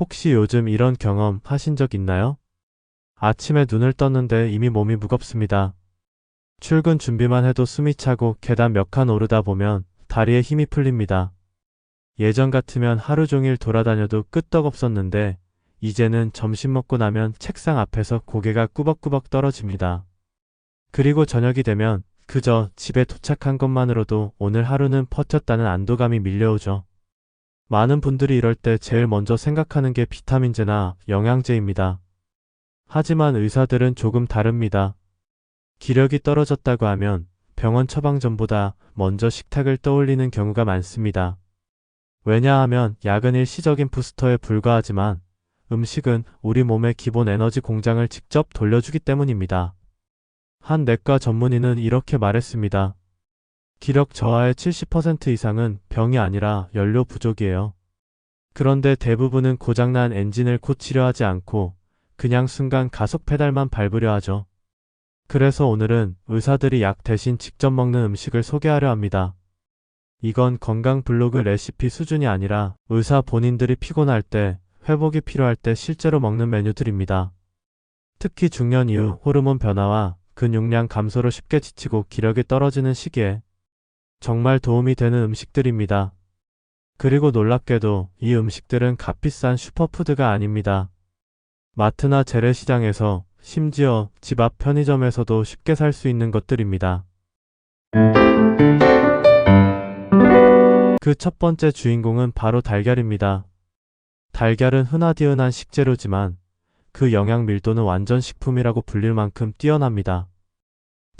혹시 요즘 이런 경험 하신 적 있나요? 아침에 눈을 떴는데 이미 몸이 무겁습니다. 출근 준비만 해도 숨이 차고 계단 몇 칸 오르다 보면 다리에 힘이 풀립니다. 예전 같으면 하루 종일 돌아다녀도 끄떡없었는데 이제는 점심 먹고 나면 책상 앞에서 고개가 꾸벅꾸벅 떨어집니다. 그리고 저녁이 되면 그저 집에 도착한 것만으로도 오늘 하루는 버텼다는 안도감이 밀려오죠. 많은 분들이 이럴 때 제일 먼저 생각하는 게 비타민제나 영양제입니다. 하지만 의사들은 조금 다릅니다. 기력이 떨어졌다고 하면 병원 처방전보다 먼저 식탁을 떠올리는 경우가 많습니다. 왜냐하면 약은 일시적인 부스터에 불과하지만 음식은 우리 몸의 기본 에너지 공장을 직접 돌려주기 때문입니다. 한 내과 전문의는 이렇게 말했습니다. 기력 저하의 70% 이상은 병이 아니라 연료 부족이에요. 그런데 대부분은 고장난 엔진을 고치려 하지 않고 그냥 순간 가속 페달만 밟으려 하죠. 그래서 오늘은 의사들이 약 대신 직접 먹는 음식을 소개하려 합니다. 이건 건강 블로그 레시피 수준이 아니라 의사 본인들이 피곤할 때, 회복이 필요할 때 실제로 먹는 메뉴들입니다. 특히 중년 이후 호르몬 변화와 근육량 감소로 쉽게 지치고 기력이 떨어지는 시기에 정말 도움이 되는 음식들입니다. 그리고 놀랍게도 이 음식들은 값비싼 슈퍼푸드가 아닙니다. 마트나 재래시장에서 심지어 집 앞 편의점에서도 쉽게 살 수 있는 것들입니다. 그 첫 번째 주인공은 바로 달걀입니다. 달걀은 흔하디흔한 식재료지만 그 영양 밀도는 완전 식품이라고 불릴 만큼 뛰어납니다.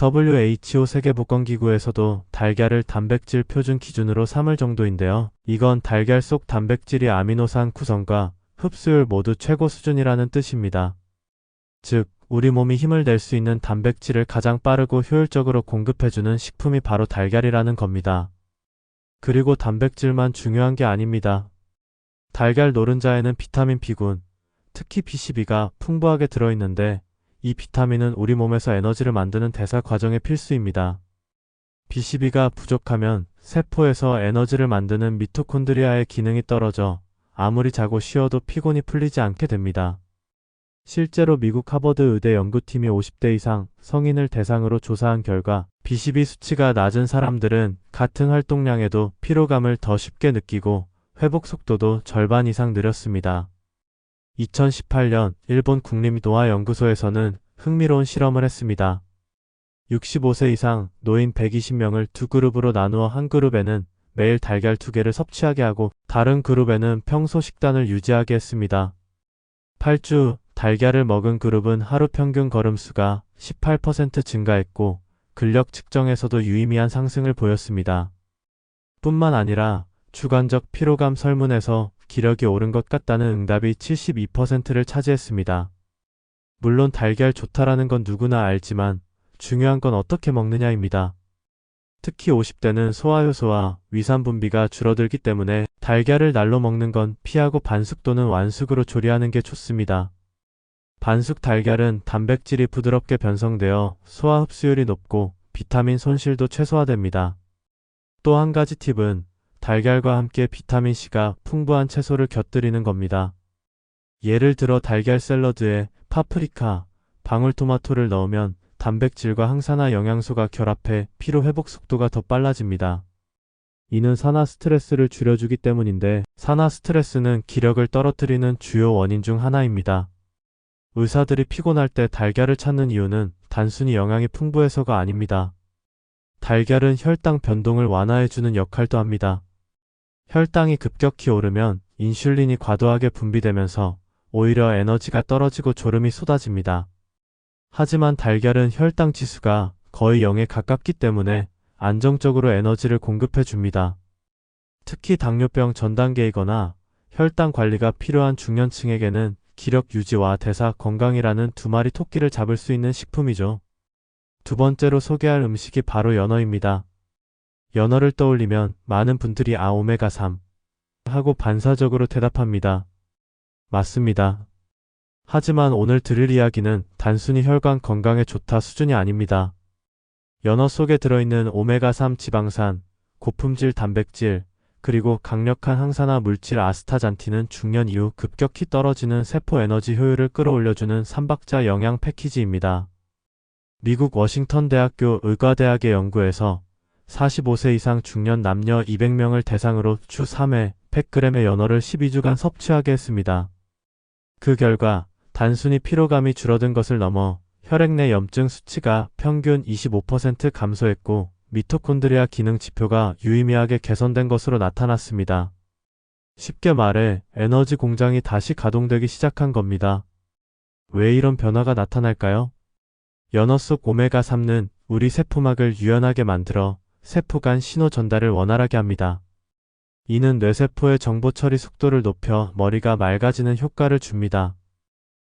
WHO 세계보건기구에서도 달걀을 단백질 표준 기준으로 삼을 정도인데요. 이건 달걀 속 단백질이 아미노산 구성과 흡수율 모두 최고 수준이라는 뜻입니다. 즉, 우리 몸이 힘을 낼 수 있는 단백질을 가장 빠르고 효율적으로 공급해주는 식품이 바로 달걀이라는 겁니다. 그리고 단백질만 중요한 게 아닙니다. 달걀 노른자에는 비타민 B군, 특히 B12가 풍부하게 들어있는데 이 비타민은 우리 몸에서 에너지를 만드는 대사 과정에 필수입니다. B12가 부족하면 세포에서 에너지를 만드는 미토콘드리아의 기능이 떨어져 아무리 자고 쉬어도 피곤이 풀리지 않게 됩니다. 실제로 미국 하버드 의대 연구팀이 50대 이상 성인을 대상으로 조사한 결과 B12 수치가 낮은 사람들은 같은 활동량에도 피로감을 더 쉽게 느끼고 회복 속도도 절반 이상 느렸습니다. 2018년 일본 국립노화연구소에서는 흥미로운 실험을 했습니다. 65세 이상 노인 120명을 두 그룹으로 나누어 한 그룹에는 매일 달걀 2개를 섭취하게 하고 다른 그룹에는 평소 식단을 유지하게 했습니다. 8주 달걀을 먹은 그룹은 하루 평균 걸음수가 18% 증가했고 근력 측정에서도 유의미한 상승을 보였습니다. 뿐만 아니라 주관적 피로감 설문에서 기력이 오른 것 같다는 응답이 72%를 차지했습니다. 물론 달걀 좋다라는 건 누구나 알지만 중요한 건 어떻게 먹느냐입니다. 특히 50대는 소화효소와 위산 분비가 줄어들기 때문에 달걀을 날로 먹는 건 피하고 반숙 또는 완숙으로 조리하는 게 좋습니다. 반숙 달걀은 단백질이 부드럽게 변성되어 소화 흡수율이 높고 비타민 손실도 최소화됩니다. 또 한 가지 팁은 달걀과 함께 비타민C가 풍부한 채소를 곁들이는 겁니다. 예를 들어 달걀 샐러드에 파프리카, 방울토마토를 넣으면 단백질과 항산화 영양소가 결합해 피로 회복 속도가 더 빨라집니다. 이는 산화 스트레스를 줄여주기 때문인데 산화 스트레스는 기력을 떨어뜨리는 주요 원인 중 하나입니다. 의사들이 피곤할 때 달걀을 찾는 이유는 단순히 영양이 풍부해서가 아닙니다. 달걀은 혈당 변동을 완화해주는 역할도 합니다. 혈당이 급격히 오르면 인슐린이 과도하게 분비되면서 오히려 에너지가 떨어지고 졸음이 쏟아집니다. 하지만 달걀은 혈당 지수가 거의 0에 가깝기 때문에 안정적으로 에너지를 공급해 줍니다. 특히 당뇨병 전 단계이거나 혈당 관리가 필요한 중년층에게는 기력 유지와 대사 건강이라는 두 마리 토끼를 잡을 수 있는 식품이죠. 두 번째로 소개할 음식이 바로 연어입니다. 연어를 떠올리면 많은 분들이 오메가3 하고 반사적으로 대답합니다. 맞습니다. 하지만 오늘 들을 이야기는 단순히 혈관 건강에 좋다 수준이 아닙니다. 연어 속에 들어있는 오메가3 지방산, 고품질 단백질, 그리고 강력한 항산화 물질 아스타잔틴은 중년 이후 급격히 떨어지는 세포 에너지 효율을 끌어올려주는 3박자 영양 패키지입니다. 미국 워싱턴 대학교 의과대학의 연구에서 45세 이상 중년 남녀 200명을 대상으로 주 3회 100g의 연어를 12주간 섭취하게 했습니다. 그 결과 단순히 피로감이 줄어든 것을 넘어 혈액 내 염증 수치가 평균 25% 감소했고 미토콘드리아 기능 지표가 유의미하게 개선된 것으로 나타났습니다. 쉽게 말해 에너지 공장이 다시 가동되기 시작한 겁니다. 왜 이런 변화가 나타날까요? 연어 속 오메가3는 우리 세포막을 유연하게 만들어 세포 간 신호 전달을 원활하게 합니다. 이는 뇌세포의 정보 처리 속도를 높여 머리가 맑아지는 효과를 줍니다.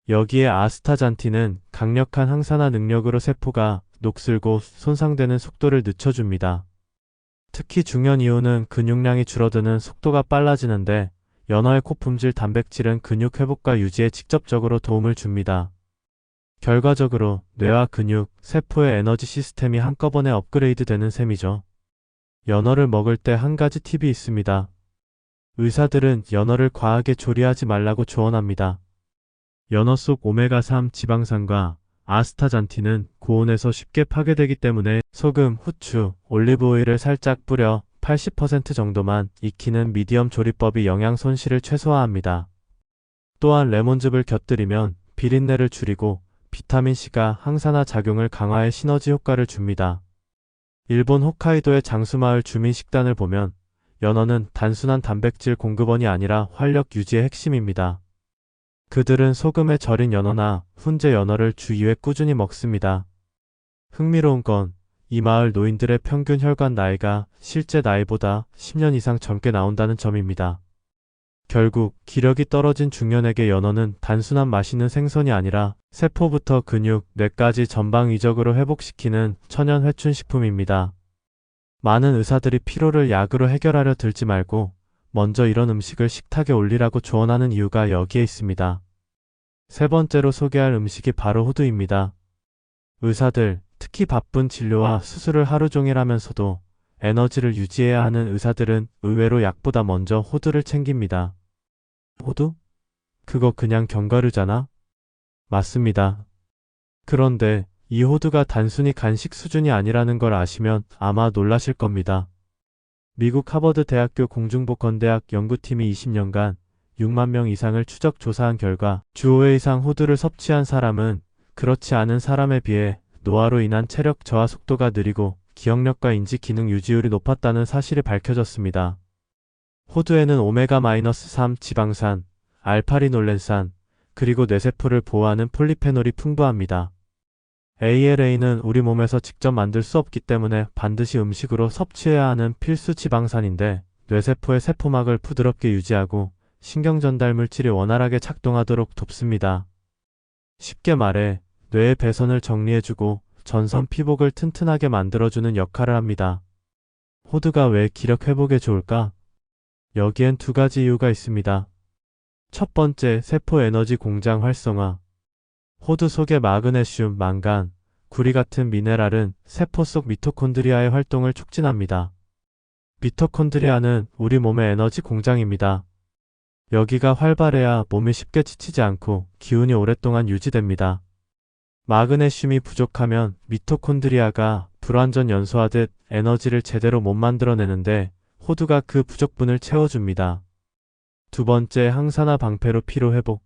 여기에 아스타잔틴은 강력한 항산화 능력으로 세포가 녹슬고 손상되는 속도를 늦춰줍니다. 특히 중년 이후는 근육량이 줄어드는 속도가 빨라지는데 연어의 코품질 단백질은 근육 회복과 유지에 직접적으로 도움을 줍니다. 결과적으로 뇌와 근육, 세포의 에너지 시스템이 한꺼번에 업그레이드 되는 셈이죠. 연어를 먹을 때 한 가지 팁이 있습니다. 의사들은 연어를 과하게 조리하지 말라고 조언합니다. 연어 속 오메가3 지방산과 아스타잔틴은 고온에서 쉽게 파괴되기 때문에 소금, 후추, 올리브오일을 살짝 뿌려 80% 정도만 익히는 미디엄 조리법이 영양 손실을 최소화합니다. 또한 레몬즙을 곁들이면 비린내를 줄이고 비타민C가 항산화 작용을 강화해 시너지 효과를 줍니다. 일본 홋카이도의 장수마을 주민 식단을 보면 연어는 단순한 단백질 공급원이 아니라 활력 유지의 핵심입니다. 그들은 소금에 절인 연어나 훈제 연어를 주 2회 꾸준히 먹습니다. 흥미로운 건 이 마을 노인들의 평균 혈관 나이가 실제 나이보다 10년 이상 젊게 나온다는 점입니다. 결국 기력이 떨어진 중년에게 연어는 단순한 맛있는 생선이 아니라 세포부터 근육, 뇌까지 전방위적으로 회복시키는 천연 회춘식품입니다. 많은 의사들이 피로를 약으로 해결하려 들지 말고 먼저 이런 음식을 식탁에 올리라고 조언하는 이유가 여기에 있습니다. 세 번째로 소개할 음식이 바로 호두입니다. 의사들, 특히 바쁜 진료와 수술을 하루 종일 하면서도 에너지를 유지해야 하는 의사들은 의외로 약보다 먼저 호두를 챙깁니다. 호두? 그거 그냥 견과류잖아? 맞습니다. 그런데 이 호두가 단순히 간식 수준이 아니라는 걸 아시면 아마 놀라실 겁니다. 미국 하버드 대학교 공중보건대학 연구팀이 20년간 6만 명 이상을 추적 조사한 결과 주 5회 이상 호두를 섭취한 사람은 그렇지 않은 사람에 비해 노화로 인한 체력 저하 속도가 느리고 기억력과 인지 기능 유지율이 높았다는 사실이 밝혀졌습니다. 호두에는 오메가-3 지방산, 알파리놀렌산, 그리고 뇌세포를 보호하는 폴리페놀이 풍부합니다. ALA는 우리 몸에서 직접 만들 수 없기 때문에 반드시 음식으로 섭취해야 하는 필수 지방산인데 뇌세포의 세포막을 부드럽게 유지하고 신경전달 물질이 원활하게 작동하도록 돕습니다. 쉽게 말해 뇌의 배선을 정리해주고 전선 피복을 튼튼하게 만들어주는 역할을 합니다. 호두가 왜 기력 회복에 좋을까? 여기엔 두 가지 이유가 있습니다. 첫 번째, 세포 에너지 공장 활성화. 호두 속의 마그네슘, 망간, 구리 같은 미네랄은 세포 속 미토콘드리아의 활동을 촉진합니다. 미토콘드리아는 우리 몸의 에너지 공장입니다. 여기가 활발해야 몸이 쉽게 지치지 않고 기운이 오랫동안 유지됩니다. 마그네슘이 부족하면 미토콘드리아가 불완전 연소하듯 에너지를 제대로 못 만들어내는데 호두가 그 부족분을 채워줍니다. 두 번째, 항산화 방패로 피로 회복.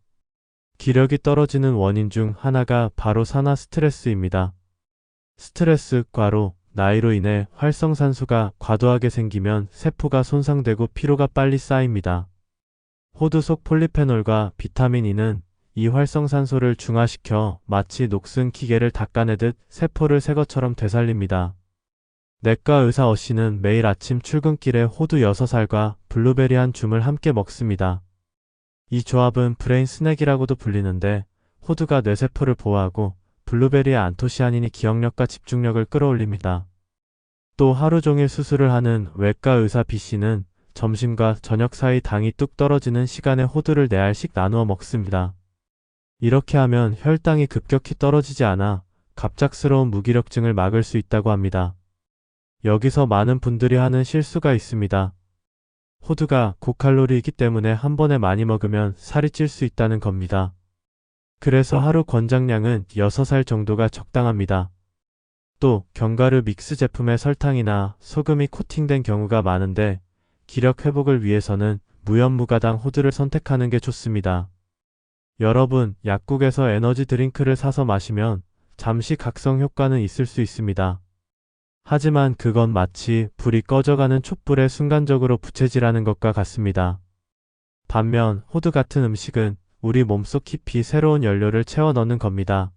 기력이 떨어지는 원인 중 하나가 바로 산화 스트레스입니다. 스트레스, 과로, 나이로 인해 활성산소가 과도하게 생기면 세포가 손상되고 피로가 빨리 쌓입니다. 호두 속 폴리페놀과 비타민 E는 이 활성산소를 중화시켜 마치 녹슨 기계를 닦아내듯 세포를 새 것처럼 되살립니다. 내과 의사 어씨는 매일 아침 출근길에 호두 6알과 블루베리 한 줌을 함께 먹습니다. 이 조합은 브레인 스낵이라고도 불리는데 호두가 뇌세포를 보호하고 블루베리의 안토시아닌이 기억력과 집중력을 끌어올립니다. 또 하루 종일 수술을 하는 외과 의사 B씨는 점심과 저녁 사이 당이 뚝 떨어지는 시간에 호두를 4알씩 나누어 먹습니다. 이렇게 하면 혈당이 급격히 떨어지지 않아 갑작스러운 무기력증을 막을 수 있다고 합니다. 여기서 많은 분들이 하는 실수가 있습니다. 호두가 고칼로리이기 때문에 한 번에 많이 먹으면 살이 찔 수 있다는 겁니다. 그래서 하루 권장량은 6알 정도가 적당합니다. 또 견과류 믹스 제품에 설탕이나 소금이 코팅된 경우가 많은데 기력 회복을 위해서는 무염무가당 호두를 선택하는 게 좋습니다. 여러분, 약국에서 에너지 드링크를 사서 마시면 잠시 각성 효과는 있을 수 있습니다. 하지만 그건 마치 불이 꺼져가는 촛불에 순간적으로 부채질하는 것과 같습니다. 반면 호두 같은 음식은 우리 몸속 깊이 새로운 연료를 채워 넣는 겁니다.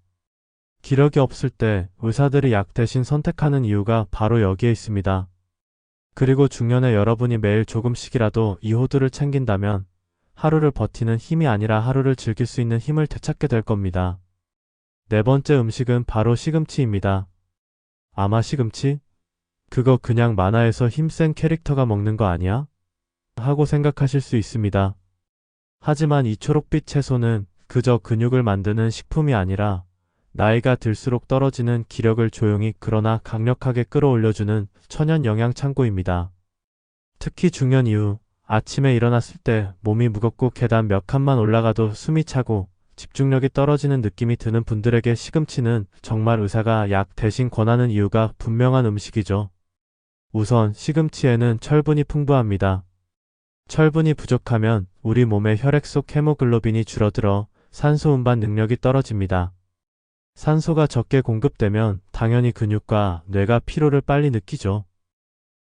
기력이 없을 때 의사들이 약 대신 선택하는 이유가 바로 여기에 있습니다. 그리고 중년에 여러분이 매일 조금씩이라도 이 호두를 챙긴다면 하루를 버티는 힘이 아니라 하루를 즐길 수 있는 힘을 되찾게 될 겁니다. 네 번째 음식은 바로 시금치입니다. 아마 시금치? 그거 그냥 만화에서 힘센 캐릭터가 먹는 거 아니야? 하고 생각하실 수 있습니다. 하지만 이 초록빛 채소는 그저 근육을 만드는 식품이 아니라 나이가 들수록 떨어지는 기력을 조용히 그러나 강력하게 끌어올려주는 천연 영양 창고입니다. 특히 중년 이후 아침에 일어났을 때 몸이 무겁고 계단 몇 칸만 올라가도 숨이 차고 집중력이 떨어지는 느낌이 드는 분들에게 시금치는 정말 의사가 약 대신 권하는 이유가 분명한 음식이죠. 우선 시금치에는 철분이 풍부합니다. 철분이 부족하면 우리 몸의 혈액 속 헤모글로빈이 줄어들어 산소 운반 능력이 떨어집니다. 산소가 적게 공급되면 당연히 근육과 뇌가 피로를 빨리 느끼죠.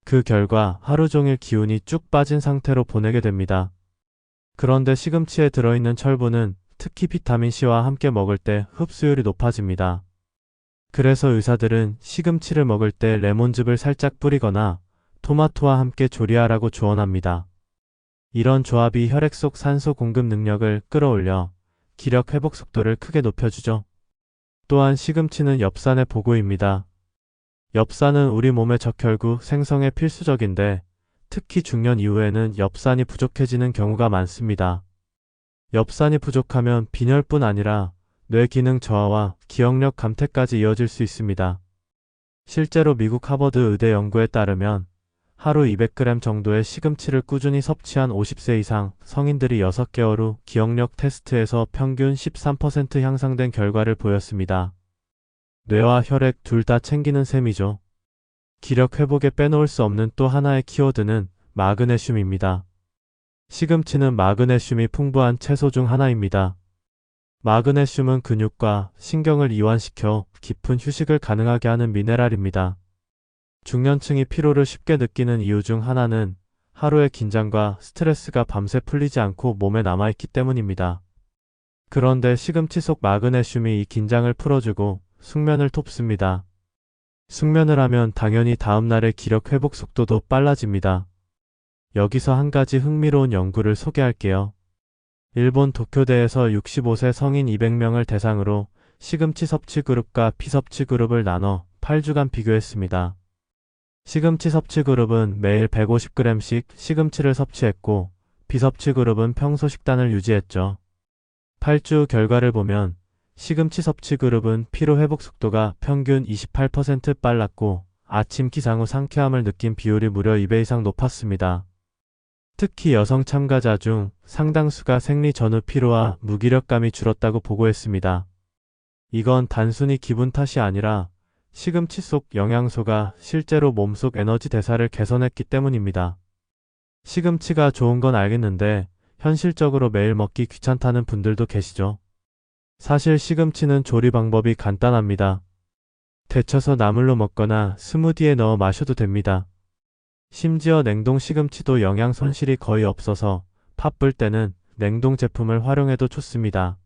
그 결과 하루 종일 기운이 쭉 빠진 상태로 보내게 됩니다. 그런데 시금치에 들어있는 철분은 특히 비타민C와 함께 먹을 때 흡수율이 높아집니다. 그래서 의사들은 시금치를 먹을 때 레몬즙을 살짝 뿌리거나 토마토와 함께 조리하라고 조언합니다. 이런 조합이 혈액 속 산소 공급 능력을 끌어올려 기력 회복 속도를 크게 높여주죠. 또한 시금치는 엽산의 보고입니다. 엽산은 우리 몸의 적혈구 생성에 필수적인데 특히 중년 이후에는 엽산이 부족해지는 경우가 많습니다. 엽산이 부족하면 빈혈뿐 아니라 뇌 기능 저하와 기억력 감퇴까지 이어질 수 있습니다. 실제로 미국 하버드 의대 연구에 따르면 하루 200g 정도의 시금치를 꾸준히 섭취한 50세 이상 성인들이 6개월 후 기억력 테스트에서 평균 13% 향상된 결과를 보였습니다. 뇌와 혈액 둘 다 챙기는 셈이죠. 기력 회복에 빼놓을 수 없는 또 하나의 키워드는 마그네슘입니다. 시금치는 마그네슘이 풍부한 채소 중 하나입니다. 마그네슘은 근육과 신경을 이완시켜 깊은 휴식을 가능하게 하는 미네랄입니다. 중년층이 피로를 쉽게 느끼는 이유 중 하나는 하루의 긴장과 스트레스가 밤새 풀리지 않고 몸에 남아있기 때문입니다. 그런데 시금치 속 마그네슘이 이 긴장을 풀어주고 숙면을 돕습니다. 숙면을 하면 당연히 다음날의 기력 회복 속도도 빨라집니다. 여기서 한 가지 흥미로운 연구를 소개할게요. 일본 도쿄대에서 65세 성인 200명을 대상으로 시금치 섭취 그룹과 비섭취 그룹을 나눠 8주간 비교했습니다. 시금치 섭취 그룹은 매일 150g씩 시금치를 섭취했고 비섭취 그룹은 평소 식단을 유지했죠. 8주 결과를 보면 시금치 섭취 그룹은 피로 회복 속도가 평균 28% 빨랐고 아침 기상 후 상쾌함을 느낀 비율이 무려 2배 이상 높았습니다. 특히 여성 참가자 중 상당수가 생리 전후 피로와 무기력감이 줄었다고 보고했습니다. 이건 단순히 기분 탓이 아니라 시금치 속 영양소가 실제로 몸속 에너지 대사를 개선했기 때문입니다. 시금치가 좋은 건 알겠는데 현실적으로 매일 먹기 귀찮다는 분들도 계시죠? 사실 시금치는 조리 방법이 간단합니다. 데쳐서 나물로 먹거나 스무디에 넣어 마셔도 됩니다. 심지어 냉동 시금치도 영양 손실이 거의 없어서 바쁠 때는 냉동 제품을 활용해도 좋습니다.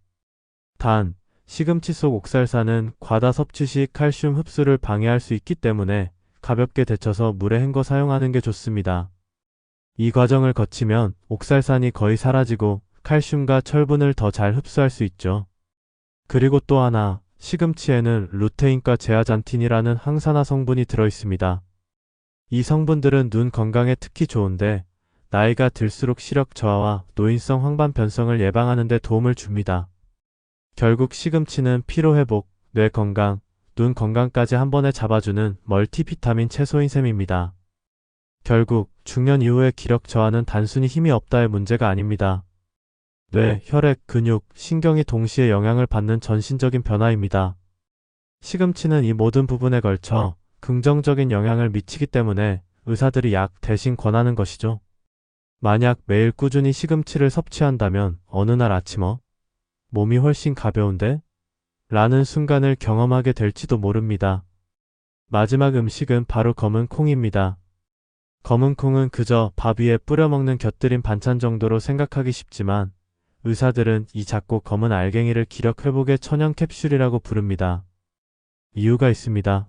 단, 시금치 속 옥살산은 과다 섭취 시 칼슘 흡수를 방해할 수 있기 때문에 가볍게 데쳐서 물에 헹궈 사용하는 게 좋습니다. 이 과정을 거치면 옥살산이 거의 사라지고 칼슘과 철분을 더 잘 흡수할 수 있죠. 그리고 또 하나, 시금치에는 루테인과 제아잔틴이라는 항산화 성분이 들어있습니다. 이 성분들은 눈 건강에 특히 좋은데 나이가 들수록 시력 저하와 노인성 황반 변성을 예방하는 데 도움을 줍니다. 결국 시금치는 피로 회복, 뇌 건강, 눈 건강까지 한 번에 잡아주는 멀티비타민 채소인 셈입니다. 결국 중년 이후의 기력 저하는 단순히 힘이 없다의 문제가 아닙니다. 뇌, 혈액, 근육, 신경이 동시에 영향을 받는 전신적인 변화입니다. 시금치는 이 모든 부분에 걸쳐 긍정적인 영향을 미치기 때문에 의사들이 약 대신 권하는 것이죠. 만약 매일 꾸준히 시금치를 섭취한다면 어느 날 아침 몸이 훨씬 가벼운데? 라는 순간을 경험하게 될지도 모릅니다. 마지막 음식은 바로 검은 콩입니다. 검은 콩은 그저 밥 위에 뿌려 먹는 곁들인 반찬 정도로 생각하기 쉽지만 의사들은 이 작고 검은 알갱이를 기력 회복의 천연 캡슐이라고 부릅니다. 이유가 있습니다.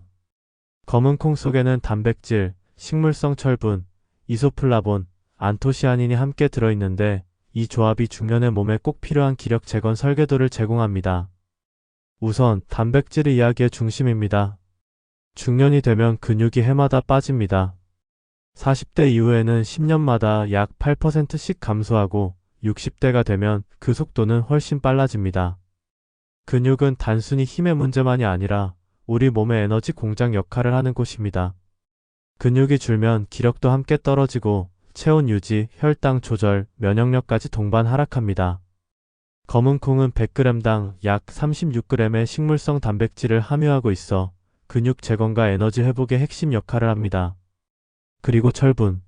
검은 콩 속에는 단백질, 식물성 철분, 이소플라본, 안토시아닌이 함께 들어있는데 이 조합이 중년의 몸에 꼭 필요한 기력 재건 설계도를 제공합니다. 우선 단백질의 이야기의 중심입니다. 중년이 되면 근육이 해마다 빠집니다. 40대 이후에는 10년마다 약 8%씩 감소하고 60대가 되면 그 속도는 훨씬 빨라집니다. 근육은 단순히 힘의 문제만이 아니라 우리 몸의 에너지 공장 역할을 하는 곳입니다. 근육이 줄면 기력도 함께 떨어지고 체온 유지, 혈당 조절, 면역력까지 동반 하락합니다. 검은 콩은 100g당 약 36g의 식물성 단백질을 함유하고 있어 근육 재건과 에너지 회복의 핵심 역할을 합니다. 그리고 철분.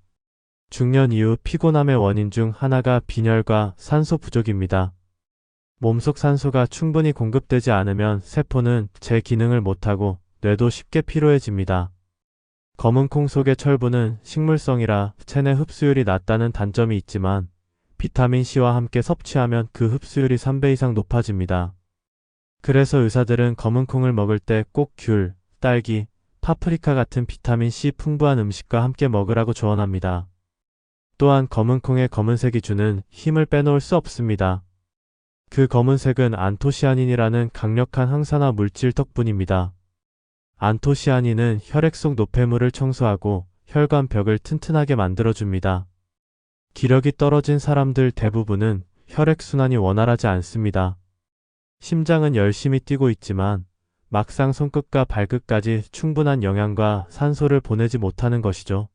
중년 이후 피곤함의 원인 중 하나가 빈혈과 산소 부족입니다. 몸속 산소가 충분히 공급되지 않으면 세포는 제 기능을 못하고 뇌도 쉽게 피로해집니다. 검은 콩 속의 철분은 식물성이라 체내 흡수율이 낮다는 단점이 있지만 비타민C와 함께 섭취하면 그 흡수율이 3배 이상 높아집니다. 그래서 의사들은 검은 콩을 먹을 때 꼭 귤, 딸기, 파프리카 같은 비타민C 풍부한 음식과 함께 먹으라고 조언합니다. 또한 검은 콩의 검은색이 주는 힘을 빼놓을 수 없습니다. 그 검은색은 안토시아닌이라는 강력한 항산화 물질 덕분입니다. 안토시아닌은 혈액 속 노폐물을 청소하고 혈관벽을 튼튼하게 만들어줍니다. 기력이 떨어진 사람들 대부분은 혈액순환이 원활하지 않습니다. 심장은 열심히 뛰고 있지만 막상 손끝과 발끝까지 충분한 영양과 산소를 보내지 못하는 것이죠.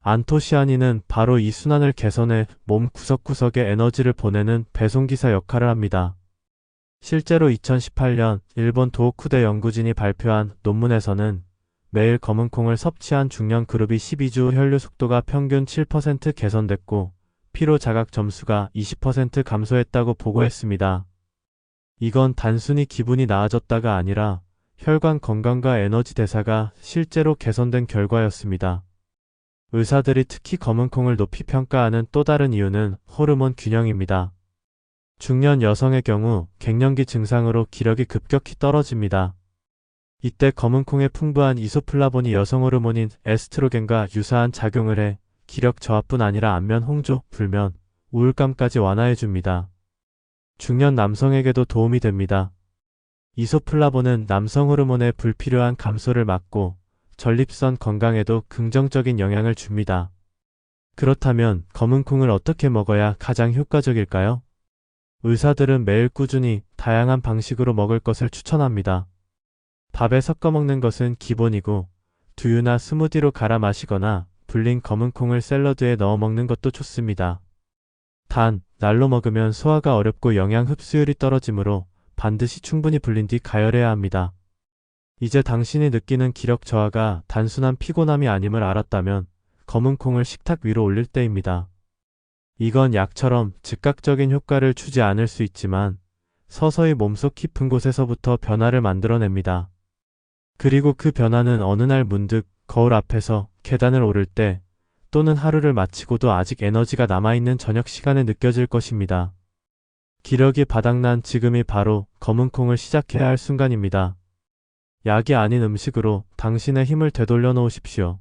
안토시아닌은 바로 이 순환을 개선해 몸 구석구석에 에너지를 보내는 배송기사 역할을 합니다. 실제로 2018년 일본 도호쿠대 연구진이 발표한 논문에서는 매일 검은 콩을 섭취한 중년 그룹이 12주 혈류 속도가 평균 7% 개선됐고 피로 자각 점수가 20% 감소했다고 보고했습니다. 이건 단순히 기분이 나아졌다가 아니라 혈관 건강과 에너지 대사가 실제로 개선된 결과였습니다. 의사들이 특히 검은 콩을 높이 평가하는 또 다른 이유는 호르몬 균형입니다. 중년 여성의 경우 갱년기 증상으로 기력이 급격히 떨어집니다. 이때 검은 콩의 풍부한 이소플라본이 여성 호르몬인 에스트로겐과 유사한 작용을 해 기력 저하뿐 아니라 안면 홍조, 불면, 우울감까지 완화해줍니다. 중년 남성에게도 도움이 됩니다. 이소플라본은 남성 호르몬의 불필요한 감소를 막고 전립선 건강에도 긍정적인 영향을 줍니다. 그렇다면 검은 콩을 어떻게 먹어야 가장 효과적일까요? 의사들은 매일 꾸준히 다양한 방식으로 먹을 것을 추천합니다. 밥에 섞어 먹는 것은 기본이고 두유나 스무디로 갈아 마시거나 불린 검은 콩을 샐러드에 넣어 먹는 것도 좋습니다. 단, 날로 먹으면 소화가 어렵고 영양 흡수율이 떨어지므로 반드시 충분히 불린 뒤 가열해야 합니다. 이제 당신이 느끼는 기력 저하가 단순한 피곤함이 아님을 알았다면 검은 콩을 식탁 위로 올릴 때입니다. 이건 약처럼 즉각적인 효과를 주지 않을 수 있지만 서서히 몸속 깊은 곳에서부터 변화를 만들어냅니다. 그리고 그 변화는 어느 날 문득 거울 앞에서 계단을 오를 때 또는 하루를 마치고도 아직 에너지가 남아있는 저녁 시간에 느껴질 것입니다. 기력이 바닥난 지금이 바로 검은 콩을 시작해야 할 순간입니다. 약이 아닌 음식으로 당신의 힘을 되돌려 놓으십시오.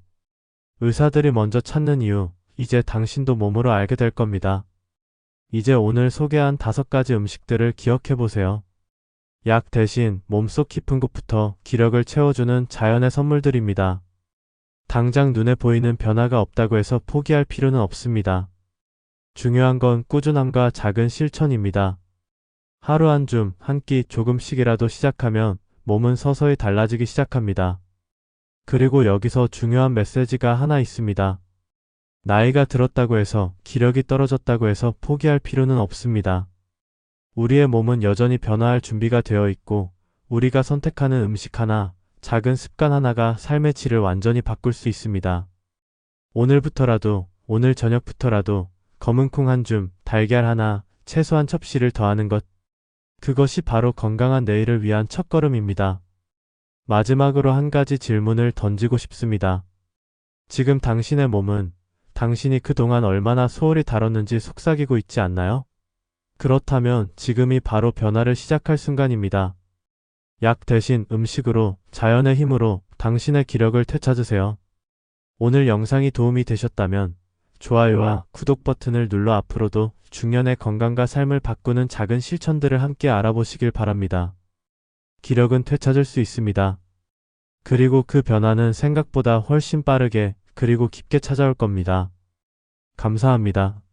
의사들이 먼저 찾는 이유, 이제 당신도 몸으로 알게 될 겁니다. 이제 오늘 소개한 5가지 음식들을 기억해보세요. 약 대신 몸속 깊은 곳부터 기력을 채워주는 자연의 선물들입니다. 당장 눈에 보이는 변화가 없다고 해서 포기할 필요는 없습니다. 중요한 건 꾸준함과 작은 실천입니다. 하루 한 줌, 한 끼 조금씩이라도 시작하면 몸은 서서히 달라지기 시작합니다. 그리고 여기서 중요한 메시지가 하나 있습니다. 나이가 들었다고 해서 기력이 떨어졌다고 해서 포기할 필요는 없습니다. 우리의 몸은 여전히 변화할 준비가 되어 있고 우리가 선택하는 음식 하나, 작은 습관 하나가 삶의 질을 완전히 바꿀 수 있습니다. 오늘부터라도, 오늘 저녁부터라도 검은 콩 한 줌, 달걀 하나, 채소 한 첩씨를 더하는 것. 그것이 바로 건강한 내일을 위한 첫걸음입니다. 마지막으로 한 가지 질문을 던지고 싶습니다. 지금 당신의 몸은 당신이 그동안 얼마나 소홀히 다뤘는지 속삭이고 있지 않나요? 그렇다면 지금이 바로 변화를 시작할 순간입니다. 약 대신 음식으로, 자연의 힘으로 당신의 기력을 되찾으세요. 오늘 영상이 도움이 되셨다면 좋아요와 구독 버튼을 눌러 앞으로도 중년의 건강과 삶을 바꾸는 작은 실천들을 함께 알아보시길 바랍니다. 기력은 되찾을 수 있습니다. 그리고 그 변화는 생각보다 훨씬 빠르게 그리고 깊게 찾아올 겁니다. 감사합니다.